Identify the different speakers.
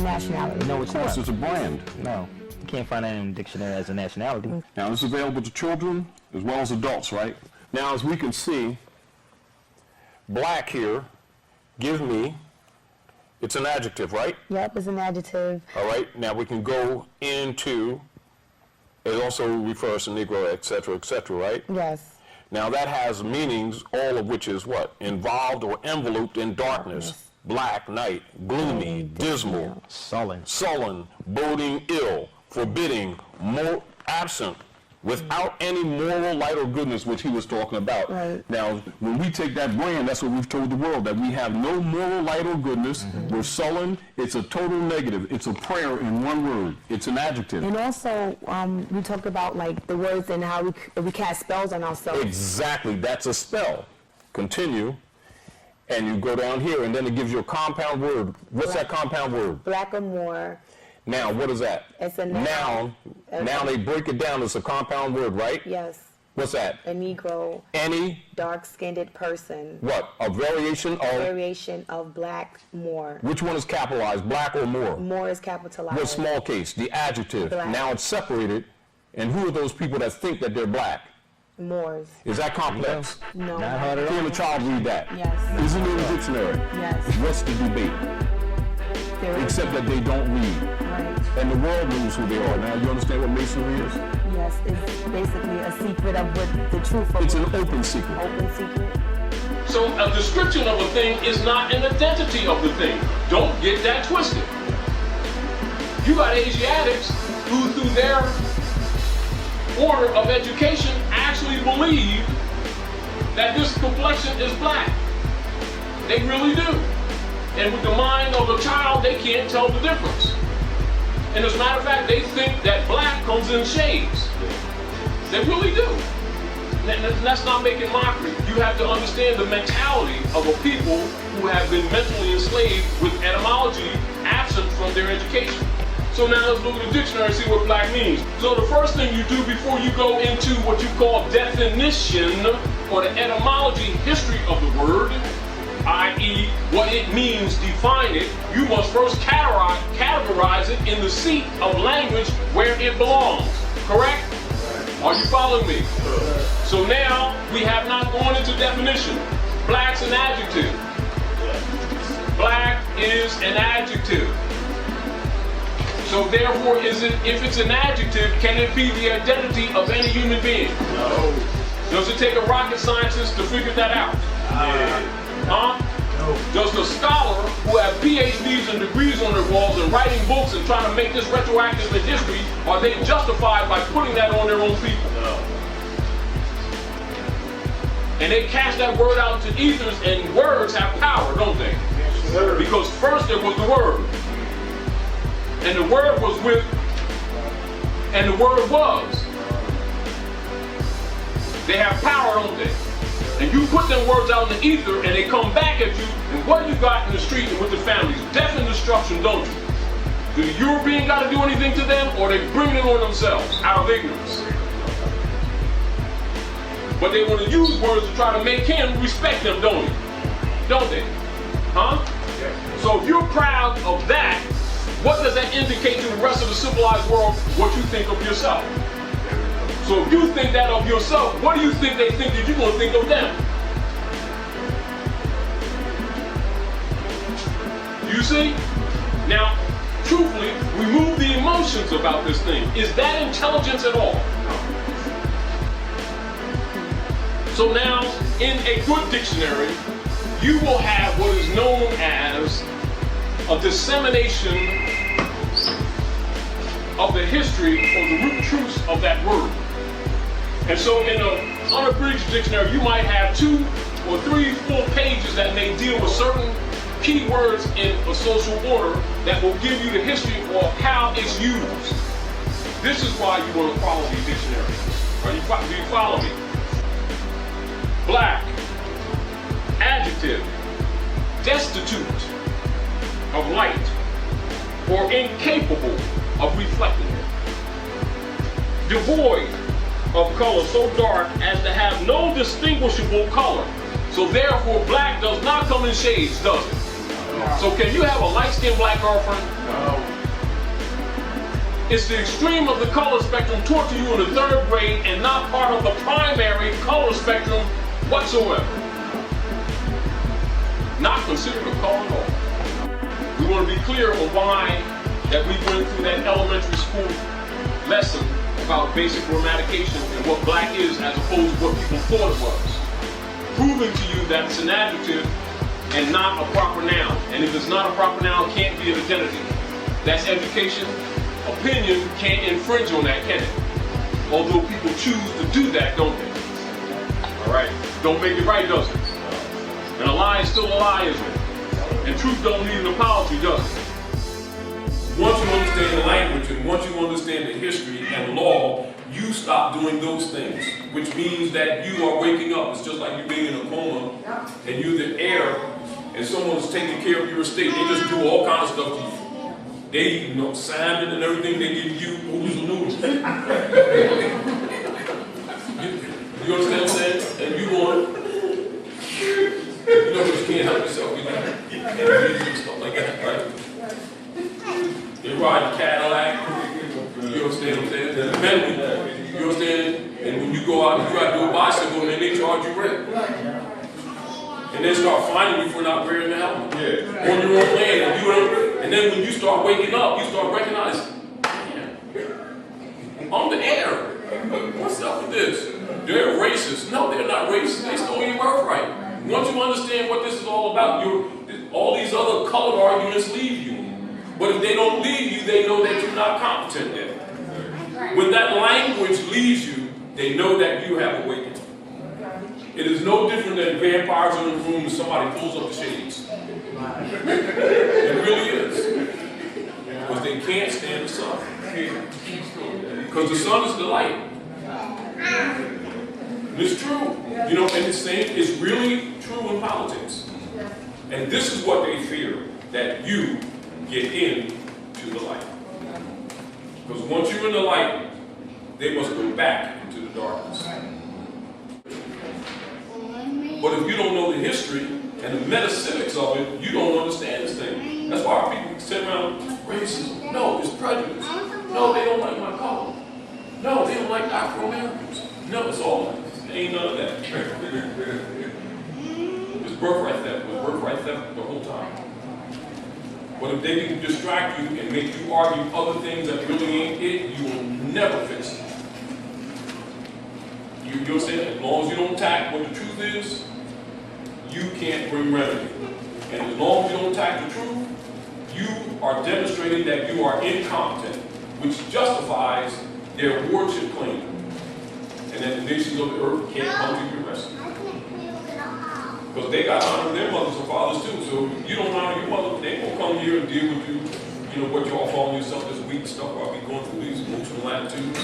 Speaker 1: nationality.
Speaker 2: No, it's not.
Speaker 3: Of course, it's a brand.
Speaker 2: No, you can't find that in the dictionary as a nationality.
Speaker 3: Now, it's available to children as well as adults, right? Now, as we can see, black here gives me, it's an adjective, right?
Speaker 1: Yep, it's an adjective.
Speaker 3: All right, now we can go into, it also refers to Negro, et cetera, right?
Speaker 1: Yes.
Speaker 3: Now that has meanings, all of which is what? Involved or enveloped in darkness, black, night, gloomy, dismal, sullen, boding ill, forbidding, absent, without any moral light or goodness, which he was talking about.
Speaker 1: Right.
Speaker 3: Now, when we take that brand, that's what we've told the world, that we have no moral light or goodness. We're sullen. It's a total negative. It's a prayer in one word. It's an adjective.
Speaker 1: And also, we talked about like the words and how we cast spells on ourselves.
Speaker 3: Exactly. That's a spell. Continue. And you go down here, and then it gives you a compound word. What's that compound word?
Speaker 1: Black or more.
Speaker 3: Now, what is that?
Speaker 1: It's a noun.
Speaker 3: Now they break it down. It's a compound word, right?
Speaker 1: Yes.
Speaker 3: What's that?
Speaker 1: A Negro.
Speaker 3: Any?
Speaker 1: Dark-skinned person.
Speaker 3: What? A variation of?
Speaker 1: Variation of black, more.
Speaker 3: Which one is capitalized, black or more?
Speaker 1: More is capitalized.
Speaker 3: What small case? The adjective.
Speaker 1: Black.
Speaker 3: Now it's separated. And who are those people that think that they're black?
Speaker 1: Moors.
Speaker 3: Is that complex?
Speaker 1: No.
Speaker 2: Not hard at all.
Speaker 3: Can a child read that?
Speaker 1: Yes.
Speaker 3: Isn't it in the dictionary?
Speaker 1: Yes.
Speaker 3: What's the debate?
Speaker 1: There is.
Speaker 3: Except that they don't read.
Speaker 1: Right.
Speaker 3: And the world knows who they are. Now you understand what masonry is?
Speaker 1: Yes, it's basically a secret of what the truth of
Speaker 3: It's an open secret.
Speaker 1: open secret.
Speaker 4: So a description of a thing is not an identity of the thing. Don't get that twisted. You got Asiatics who, through their order of education, actually believe that this complexion is black. They really do. And with the mind of a child, they can't tell the difference. And as a matter of fact, they think that black comes in shades. They really do. That's not making mockery. You have to understand the mentality of a people who have been mentally enslaved with etymology absent from their education. So now let's look at the dictionary and see what black means. So the first thing you do before you go into what you call definition or the etymology history of the word, i.e. what it means, define it, you must first categorize it in the seat of language where it belongs. Correct? Are you following me? So now we have not gone into definition. Black's an adjective. Black is an adjective. So therefore, if it's an adjective, can it be the identity of any human being? No. Does it take a rocket scientist to figure that out? Huh? No. Does the scholar who have PhDs and degrees on their walls and writing books and trying to make this retroactive in history, are they justified by putting that on their own people? No. And they cast that word out to ethers, and words have power, don't they? Yes, because first there was the word. And the word was with, and the word was. They have power, don't they? And you put them words out in the ether, and they come back at you, and what you got in the street and with the families? Death and destruction, don't you? Do the European got to do anything to them, or they bring it on themselves out of ignorance? But they want to use words to try to make him respect them, don't he? Don't they? Huh? So if you're proud of that, what does that indicate to the rest of the civilized world what you think of yourself? So if you think that of yourself, what do you think they think that you're going to think of them? You see? Now, truthfully, remove the emotions about this thing. Is that intelligence at all? So now, in a good dictionary, you will have what is known as a dissemination of the history or the root truths of that word. And so in an unabridged dictionary, you might have 2 or 3 full pages that may deal with certain key words in a social order that will give you the history of how it's used. This is why you want a quality dictionary. Do you follow me? Black, adjective, destitute of light, or incapable of reflecting it. Devoid of color so dark as to have no distinguishable color. So therefore, black does not come in shades, does it? No. So can you have a light-skinned black girlfriend? No. It's the extreme of the color spectrum taught to you in the 3rd grade and not part of the primary color spectrum whatsoever. Not considered a color at all. We want to be clear on why that we went through that elementary school lesson about basic grammatication and what black is as opposed to what people thought it was. Proving to you that it's an adjective and not a proper noun. And if it's not a proper noun, it can't be an identity. That's education. Opinion can't infringe on that, can it? Although people choose to do that, don't they? All right? Don't make it right, does it? And a lie is still a lie, isn't it? And truth don't need an apology, does it? Once you understand the language and once you understand the history and law, you stop doing those things, which means that you are waking up. It's just like you being in a coma and you're the heir and someone's taking care of your estate. They just do all kinds of stuff to you. They, salmon and everything, they give you oodles and noodles. You understand what I'm saying? And you going, but you can't help yourself. And stuff like that, right? They ride a Cadillac. You understand what I'm saying? And Bentley. You understand? And when you go out, you got to do a bicycle, and they charge you rent. And then start finding you for not wearing the helmet. Yeah. On your own land. And then when you start waking up, you start recognizing, damn, I'm the heir. What's up with this? They're racist. No, they're not racist. They stole your birthright. Once you understand what this is all about, all these other colored arguments leave you. But if they don't leave you, they know that you're not competent yet. When that language leaves you, they know that you have awakened. It is no different than vampires in a room and somebody pulls up the shades. It really is. Because they can't stand the sun. Because the sun is the light. And it's true. And it's saying it's really true in politics. And this is what they fear, that you get into the light. Because once you're in the light, they must go back into the darkness. But if you don't know the history and the metaphysics of it, you don't understand this thing. That's why people sit around, racism. No, it's prejudice. No, they don't like my color. No, they don't like Afro-Americans. No, it's all ain't none of that. It's birthright theft. It's birthright theft the whole time. But if they can distract you and make you argue other things that really ain't it, you will never fix it. You understand? As long as you don't attack what the truth is, you can't bring remedy. And as long as you don't attack the truth, you are demonstrating that you are incompetent, which justifies their wardship claim. And that the nations of the earth can't come to your rescue. Because they got to honor their mothers and fathers too. So if you don't honor your mother, they won't come here and deal with you, what you're all calling yourself this weak stuff while we going through these emotional attitudes.